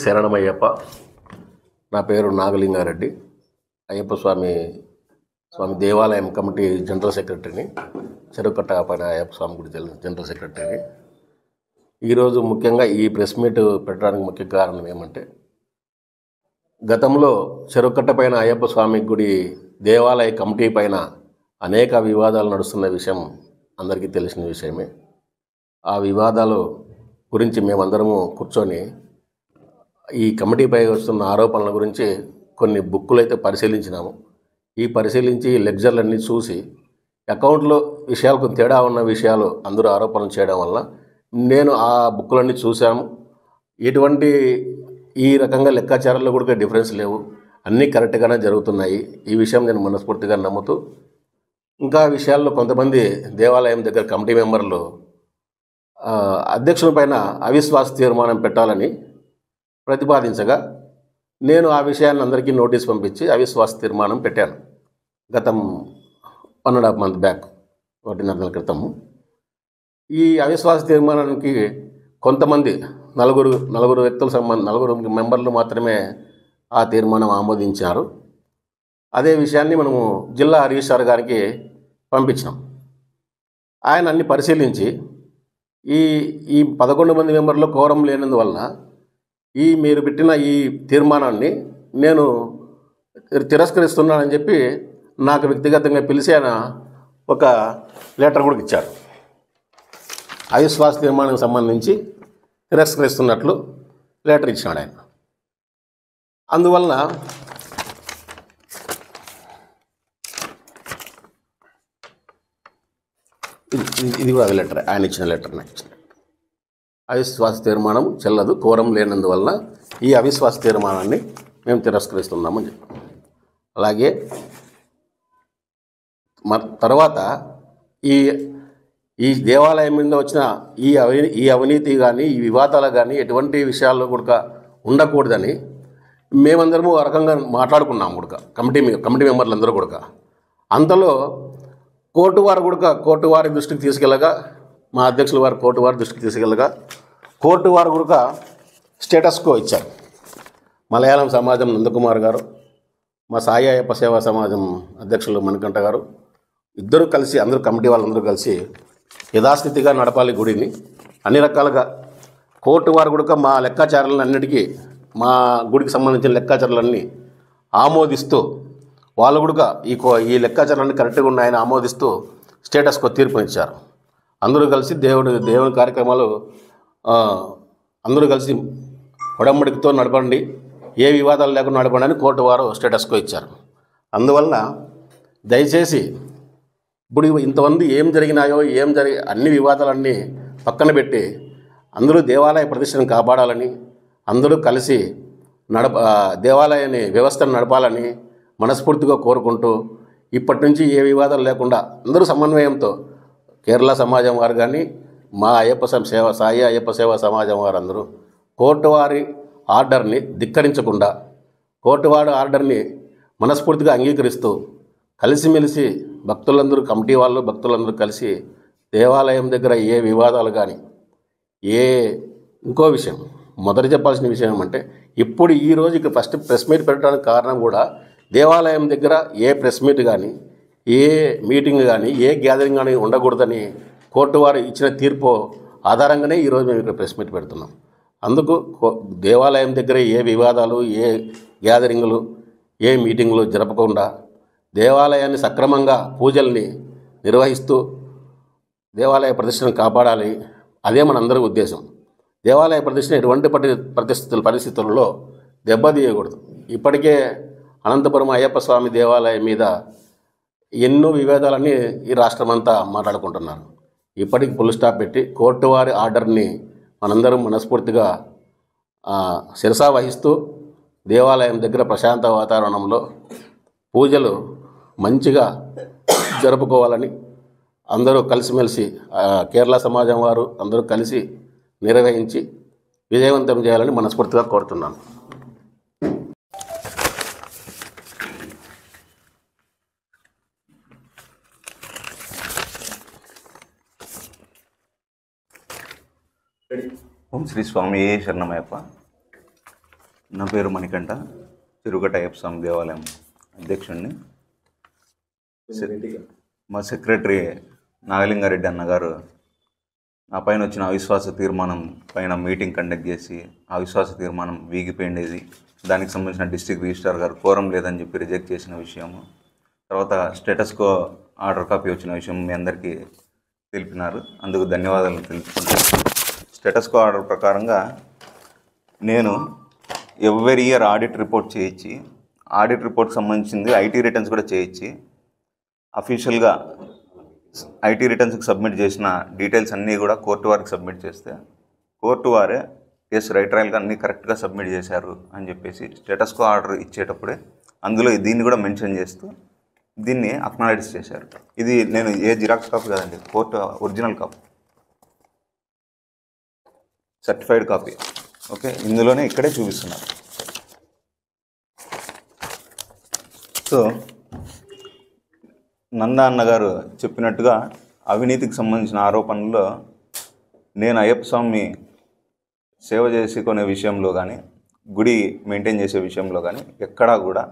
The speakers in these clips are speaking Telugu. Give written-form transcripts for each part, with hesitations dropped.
శరణమయ్యప్ప. నా పేరు నాగలింగారెడ్డి. అయ్యప్ప స్వామి దేవాలయం కమిటీ జనరల్ సెక్రటరీని, చెరుకట్ట పైన అయ్యప్ప స్వామి గుడి జనరల్ సెక్రటరీని. ఈరోజు ముఖ్యంగా ఈ ప్రెస్ మీట్ పెట్టడానికి ముఖ్య కారణం ఏమంటే, గతంలో చెరుకట్ట పైన అయ్యప్ప స్వామి గుడి దేవాలయ కమిటీ పైన అనేక వివాదాలు నడుస్తున్న విషయం అందరికీ తెలిసిన విషయమే. ఆ వివాదాలు గురించి మేమందరము కూర్చొని ఈ కమిటీపై వస్తున్న ఆరోపణల గురించి కొన్ని బుక్కులు అయితే పరిశీలించినాము. ఈ పరిశీలించి లెక్చర్లన్నీ చూసి అకౌంట్లో విషయాలు కొంచెం తేడా ఉన్న విషయాలు అందరూ ఆరోపణలు చేయడం వల్ల నేను ఆ బుక్కులన్నీ చూశాము. ఎటువంటి ఈ రకంగా లెక్కాచారాల్లో కూడా డిఫరెన్స్ లేవు, అన్నీ కరెక్ట్గానే జరుగుతున్నాయి. ఈ విషయం నేను మనస్ఫూర్తిగా నమ్ముతూ, ఇంకా విషయాల్లో కొంతమంది దేవాలయం దగ్గర కమిటీ మెంబర్లు అధ్యక్షుల పైన అవిశ్వాస తీర్మానం పెట్టాలని ప్రతిపాదించగా, నేను ఆ విషయాన్ని అందరికీ నోటీస్ పంపించి అవిశ్వాస తీర్మానం పెట్టాను. గతం 1.5 month బ్యాక్, 1.5 నెలల క్రితము. ఈ అవిశ్వాస తీర్మానానికి కొంతమంది నలుగురు వ్యక్తుల నలుగురు మెంబర్లు మాత్రమే ఆ తీర్మానం ఆమోదించారు. అదే విషయాన్ని మనము జిల్లా హరీష్ సార్ గారికి పంపించినాం. ఆయన అన్ని పరిశీలించి ఈ 11 మంది మెంబర్లు కోరం లేనందువలన మీరు పెట్టిన ఈ తీర్మానాన్ని నేను తిరస్కరిస్తున్నానని చెప్పి నాకు వ్యక్తిగతంగా పిలిచి ఆయన ఒక లెటర్ కూడా ఇచ్చాడు. అవిశ్వాస తీర్మానానికి సంబంధించి తిరస్కరిస్తున్నట్లు లెటర్ ఇచ్చాడు ఆయన. అందువలన ఇది కూడా అది లెటర్, ఆయన ఇచ్చిన లెటర్ నాకు ఇచ్చిన. అవిశ్వాస తీర్మానం చెల్లదు, కోరం లేనందువలన ఈ అవిశ్వాస తీర్మానాన్ని మేము తిరస్కరిస్తున్నామని చెప్పాం. అలాగే తర్వాత ఈ దేవాలయం మీద వచ్చిన ఈ అవినీతి కానీ, ఈ వివాదాలు కానీ ఎటువంటి విషయాల్లో కూడా ఉండకూడదని మేమందరము ఆ రకంగా మాట్లాడుకున్నాము కూడా, కమిటీ మెంబర్లు అందరూ కూడా. అంతలో కోర్టు వారి దృష్టికి తీసుకెళ్ళగా, మా అధ్యక్షుల వారు కోర్టు వారి దృష్టికి తీసుకెళ్ళగా, కోర్టు వారు కూడా స్టేటస్ కో ఇచ్చారు. మలయాళం సమాజం నందకుమార్ గారు, మా సాయి అయ్యప్ప సేవా సమాజం అధ్యక్షులు మణికంఠ గారు ఇద్దరు కలిసి, అందరూ కమిటీ వాళ్ళందరూ కలిసి యథాస్థితిగా నడపాలి గుడిని అన్ని రకాలుగా. కోర్టు వారు కూడా మా లెక్కాచారాలను అన్నిటికీ, మా గుడికి సంబంధించిన లెక్కాచారాలన్నీ ఆమోదిస్తూ, వాళ్ళు కూడా ఈ లెక్కాచారాలన్నీ కరెక్ట్గా ఉన్నాయని ఆమోదిస్తూ స్టేటస్ కో తీర్పునిచ్చారు. అందరూ కలిసి దేవుని కార్యక్రమాలు అందరూ కలిసి ఒడంబడికతో నడపండి, ఏ వివాదాలు లేకుండా నడపండి అని కోర్టు వారు స్టేటస్ కో ఇచ్చారు. అందువలన దయచేసి ఇప్పుడు ఇంతమంది ఏం జరిగినాయో అన్ని వివాదాలన్నీ పక్కన పెట్టి అందరూ దేవాలయ ప్రతిష్టను కాపాడాలని, అందరూ కలిసి దేవాలయాన్ని వ్యవస్థను నడపాలని మనస్ఫూర్తిగా కోరుకుంటూ, ఇప్పటి నుంచి ఏ వివాదాలు లేకుండా అందరూ సమన్వయంతో కేరళ సమాజం వారు కానీ, మా సాయి అయ్యప్ప సేవా సమాజం వారు అందరూ కోర్టు వారి ఆర్డర్ని ధిక్కరించకుండా, కోర్టు వారి ఆర్డర్ని మనస్ఫూర్తిగా అంగీకరిస్తూ కలిసిమెలిసి భక్తులందరూ, కమిటీ వాళ్ళు భక్తులందరూ కలిసి దేవాలయం దగ్గర ఏ వివాదాలు కానీ, ఇంకో విషయం మొదట చెప్పాల్సిన విషయం ఏమంటే, ఇప్పుడు ఈ రోజుకి ఫస్ట్ ప్రెస్ మీట్ పెట్టడానికి కారణం కూడా, దేవాలయం దగ్గర ఏ ప్రెస్ మీట్ కానీ, ఏ మీటింగ్ కానీ, ఏ గ్యాదరింగ్ కానీ ఉండకూడదని కోర్టు వారు ఇచ్చిన తీర్పు ఆధారంగానే ఈరోజు మేము ఇక్కడ ప్రెస్ మీట్ పెడుతున్నాం. అందుకు దేవాలయం దగ్గర ఏ వివాదాలు, ఏ గ్యాదరింగ్లు, ఏ మీటింగ్లు జరపకుండా దేవాలయాన్ని సక్రమంగా పూజల్ని నిర్వహిస్తూ దేవాలయ ప్రతిష్టను కాపాడాలి. అదే మనందరి ఉద్దేశం. దేవాలయ ప్రతిష్టను ఎటువంటి పరిస్థితుల్లో దెబ్బతీయకూడదు. ఇప్పటికే అనంతపురం అయ్యప్ప స్వామి దేవాలయం మీద ఎన్నో వివాదాలన్నీ ఈ రాష్ట్రమంతా మాట్లాడుకుంటున్నారు. ఇప్పటికి ఫుల్ స్టాప్ పెట్టి కోర్టు వారి ఆర్డర్ని మనందరం మనస్ఫూర్తిగా శిరసా వహిస్తూ దేవాలయం దగ్గర ప్రశాంత వాతావరణంలో పూజలు మంచిగా జరుపుకోవాలని అందరూ కలిసిమెలిసి కేరళ సమాజం వారు అందరూ కలిసి నిర్వహించి విజయవంతం చేయాలని మనస్ఫూర్తిగా కోరుతున్నాను. ఓం శ్రీ స్వామి శరణమయ్యప్ప. నా పేరు మణికంఠ, చిరుగట్ట అయ్యప్ప స్వామి దేవాలయం అధ్యక్షుడిని. మా సెక్రటరీ నాగలింగారెడ్డి అన్నగారు నా పైన వచ్చిన అవిశ్వాస తీర్మానం పైన మీటింగ్ కండక్ట్ చేసి అవిశ్వాస తీర్మానం వీగిపోయిండేది, దానికి సంబంధించిన డిస్ట్రిక్ట్ రిజిస్ట్రార్ గారు కోరం లేదని చెప్పి రిజెక్ట్ చేసిన విషయము, తర్వాత స్టేటస్కో ఆర్డర్ కాపీ వచ్చిన విషయం మీ అందరికీ తెలిపినారు. అందుకు ధన్యవాదాలు తెలుపుకుంటాను. స్టేటస్కో ఆర్డర్ ప్రకారంగా నేను ఎవ్రీ ఇయర్ ఆడిట్ రిపోర్ట్ చేయించి, ఆడిట్ రిపోర్ట్కి సంబంధించింది ఐటీ రిటర్న్స్ కూడా చేయించి, అఫీషియల్గా ఐటీ రిటర్న్స్కి సబ్మిట్ చేసిన డీటెయిల్స్ అన్నీ కూడా కోర్టు వారికి సబ్మిట్ చేస్తే కోర్టు వారే ఎస్ రైట్ రాయల్గా అన్నీ కరెక్ట్గా సబ్మిట్ చేశారు అని చెప్పేసి స్టేటస్కో ఆర్డర్ ఇచ్చేటప్పుడే అందులో దీన్ని కూడా మెన్షన్ చేస్తూ దీన్ని అక్నాలెడ్జ్ చేశారు. ఇది నేను ఏ జిరాక్స్ కాపీ కాదండి, court original copy, certified copy. Okay, ఇందులోనే ఇక్కడే చూపిస్తున్నారు. సో నందా అన్నగారు చెప్పినట్టుగా అవినీతికి సంబంధించిన ఆరోపణల్లో నేను అయ్యప్ప స్వామి సేవ చేసుకునే విషయంలో కానీ, గుడి మెయింటైన్ చేసే విషయంలో కానీ ఎక్కడా కూడా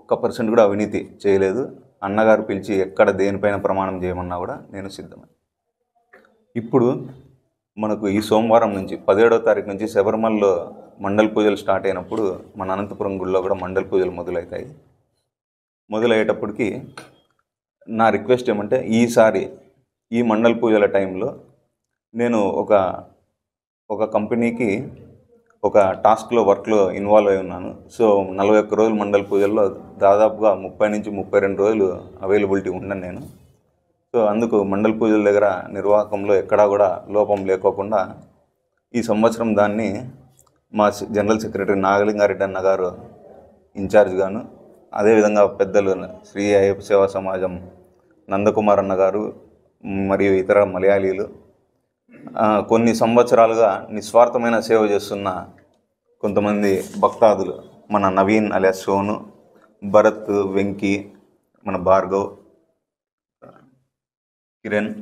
1% కూడా అవినీతి చేయలేదు. అన్నగారు పిలిచి ఎక్కడ దేనిపైన ప్రమాణం చేయమన్నా కూడా నేను సిద్ధమే. ఇప్పుడు మనకు ఈ సోమవారం నుంచి 17వ తారీఖు నుంచి శబరిమలలో మండల పూజలు స్టార్ట్ అయినప్పుడు మన అనంతపురం గుడిలో కూడా మండల పూజలు మొదలవుతాయి. మొదలయ్యేటప్పటికి నా రిక్వెస్ట్ ఏమంటే, ఈసారి ఈ మండల పూజల టైంలో నేను ఒక కంపెనీకి ఒక టాస్క్లో వర్క్లో ఇన్వాల్వ్ అయి ఉన్నాను. సో 41 రోజులు మండల పూజల్లో దాదాపుగా 30 నుంచి 32 రోజులు అవైలబిలిటీ ఉన్నాను నేను. సో అందుకు మండల పూజల దగ్గర నిర్వాహకంలో ఎక్కడా కూడా లోపం లేకోకుండా ఈ సంవత్సరం దాన్ని మా జనరల్ సెక్రటరీ నాగలింగారెడ్డి అన్న గారు ఇన్ఛార్జ్గాను, అదేవిధంగా పెద్దలు శ్రీ అయ్యప్ప సేవా సమాజం నందకుమార్ అన్న గారు మరియు ఇతర మలయాళీలు, కొన్ని సంవత్సరాలుగా నిస్వార్థమైన సేవ చేస్తున్న కొంతమంది భక్తాదులు, మన నవీన్ అలియాస్ సోను, భరత్, వెంకీ, మన భార్గవ్, కిరణ్,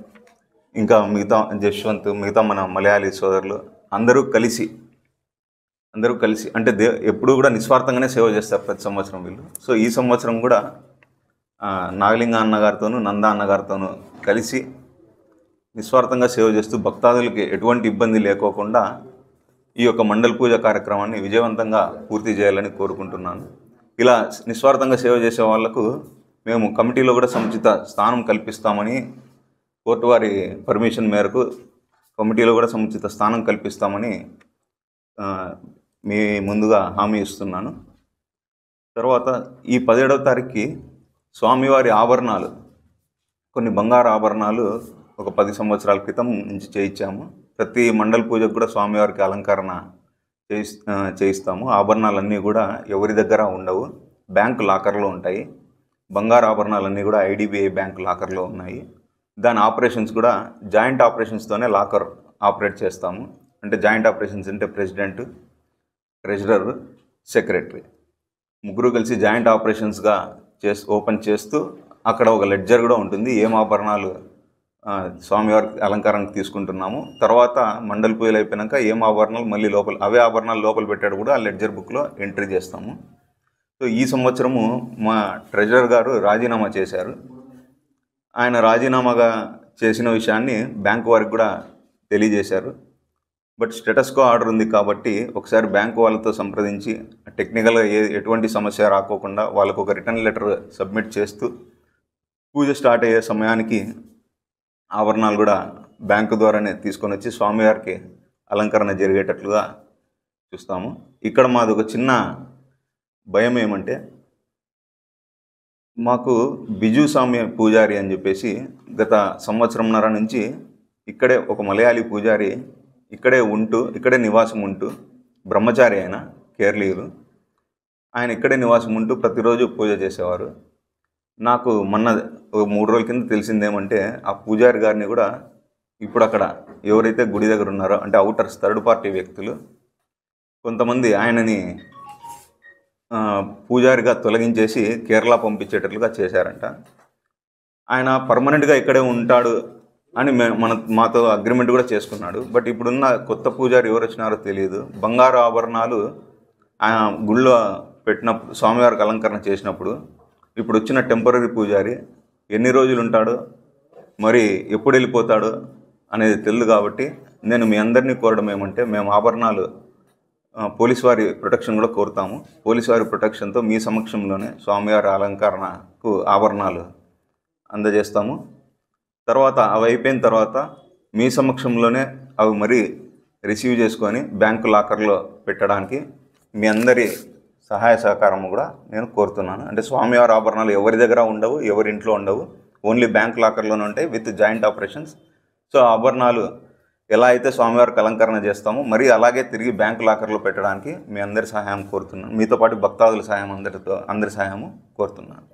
ఇంకా మిగతా జశ్వంత్, మిగతా మన మలయాళీ సోదరులు అందరూ కలిసి అంటే ఎప్పుడూ కూడా నిస్వార్థంగానే సేవ చేస్తారు ప్రతి సంవత్సరం వీళ్ళు. సో ఈ సంవత్సరం కూడా నాగలింగ అన్నగారితోనూ నందా అన్నగారితోనూ కలిసి నిస్వార్థంగా సేవ చేస్తూ భక్తాదులకి ఎటువంటి ఇబ్బంది లేకోకుండా ఈ యొక్క మండల పూజ కార్యక్రమాన్ని విజయవంతంగా పూర్తి చేయాలని కోరుకుంటున్నాను. ఇలా నిస్వార్థంగా సేవ చేసే వాళ్లకు మేము కమిటీలో కూడా సముచిత స్థానం కల్పిస్తామని, కోర్టు వారి పర్మిషన్ మేరకు కమిటీలో కూడా సముచిత స్థానం కల్పిస్తామని మీ ముందుగా హామీ ఇస్తున్నాను. తర్వాత ఈ 17వ తారీఖుకి స్వామివారి ఆభరణాలు, కొన్ని బంగారు ఆభరణాలు ఒక 10 సంవత్సరాల క్రితం నుంచి చేయించాము. ప్రతి మండల పూజకు కూడా స్వామివారికి అలంకరణ చేయిస్తాము. ఆభరణాలన్నీ కూడా ఎవరి దగ్గర ఉండవు, బ్యాంకు లాకర్లో ఉంటాయి. బంగారు ఆభరణాలన్నీ కూడా ఐడిబిఐ బ్యాంకు లాకర్లో ఉన్నాయి. దాని ఆపరేషన్స్ కూడా జాయింట్ ఆపరేషన్స్తోనే లాకర్ ఆపరేట్ చేస్తాము. అంటే జాయింట్ ఆపరేషన్స్ అంటే ప్రెసిడెంట్, ట్రెజరర్, సెక్రటరీ ముగ్గురు కలిసి జాయింట్ ఆపరేషన్స్గా ఓపెన్ చేస్తూ అక్కడ ఒక లెడ్జర్ కూడా ఉంటుంది. ఏం ఆభరణాలు స్వామివారి అలంకారానికి తీసుకుంటున్నాము, తర్వాత మండల పూజలు అయిపోయాక ఏం ఆభరణాలు మళ్ళీ అవే ఆభరణాలు లోపల పెట్టాడు కూడా ఆ లెడ్జర్ బుక్లో ఎంట్రీ చేస్తాము. సో ఈ సంవత్సరము మా ట్రెజరర్ గారు రాజీనామా చేశారు. ఆయన రాజీనామాగా చేసిన విషయాన్ని బ్యాంకు వారికి కూడా తెలియజేశారు. బట్ స్టేటస్కో ఆర్డర్ ఉంది కాబట్టి ఒకసారి బ్యాంకు వాళ్ళతో సంప్రదించి టెక్నికల్గా ఎటువంటి సమస్య రాకోకుండా వాళ్ళకు ఒక రిటర్న్ లెటర్ సబ్మిట్ చేస్తూ పూజ స్టార్ట్ అయ్యే సమయానికి ఆభరణాలు కూడా బ్యాంకు ద్వారానే తీసుకొని వచ్చి స్వామివారికి అలంకరణ జరిగేటట్లుగా చూస్తాము. ఇక్కడ మాది ఒక చిన్న భయం ఏమంటే, మాకు బిజు స్వామి పూజారి అని చెప్పేసి గత సంవత్సరంన్నర నుంచి ఇక్కడే ఒక మలయాళీ పూజారి ఇక్కడే నివాసం ఉంటూ, బ్రహ్మచారి అయిన కేరళీయులు, ఆయన ఇక్కడే నివాసం ఉంటూ ప్రతిరోజు పూజ చేసేవారు. నాకు మొన్న 3 రోజుల కింద తెలిసిందేమంటే, ఆ పూజారి గారిని కూడా ఇప్పుడు అక్కడ ఎవరైతే గుడి దగ్గర ఉన్నారో, అంటే అవుటర్స్, థర్డ్ పార్టీ వ్యక్తులు కొంతమంది ఆయనని పూజారిగా తొలగించేసి కేరళ పంపించేటట్లుగా చేశారంట. ఆయన పర్మనెంట్గా ఇక్కడే ఉంటాడు అని మాతో అగ్రిమెంట్ కూడా చేసుకున్నాడు. బట్ ఇప్పుడున్న కొత్త పూజారి ఎవరు వచ్చినారో తెలియదు. బంగారు ఆభరణాలు ఆ గుళ్ళో పెట్టినప్పుడు స్వామివారికి అలంకరణ చేసినప్పుడు ఇప్పుడు వచ్చిన టెంపరీ పూజారి ఎన్ని రోజులు ఉంటాడో మరి ఎప్పుడు వెళ్ళిపోతాడో అనేది తెలియదు. కాబట్టి నేను మీ అందరినీ కోరడం ఏమంటే, మేము ఆభరణాలు పోలీస్ వారి ప్రొటెక్షన్ కూడా కోరుతాము. పోలీస్ వారి ప్రొటెక్షన్తో మీ సమక్షంలోనే స్వామివారి అలంకరణకు ఆభరణాలు అందజేస్తాము. తర్వాత అవి అయిపోయిన తర్వాత మీ సమక్షంలోనే అవి మరి రిసీవ్ చేసుకొని బ్యాంకు లాకర్లో పెట్టడానికి మీ అందరి సహాయ సహకారం కూడా నేను కోరుతున్నాను. అంటే స్వామివారి ఆభరణాలు ఎవరి దగ్గర ఉండవు, ఎవరి ఇంట్లో ఉండవు, ఓన్లీ బ్యాంక్ లాకర్లోనే ఉంటాయి విత్ జాయింట్ ఆపరేషన్స్. సో ఆభరణాలు ఎలా అయితే స్వామివారికి అలంకరణ చేస్తామో మరి అలాగే తిరిగి బ్యాంక్ లాకర్లో పెట్టడానికి మీ అందరి సహాయం కోరుతున్నాను. మీతో పాటు భక్తాదుల సహాయం అందరి సహాయము కోరుతున్నాను.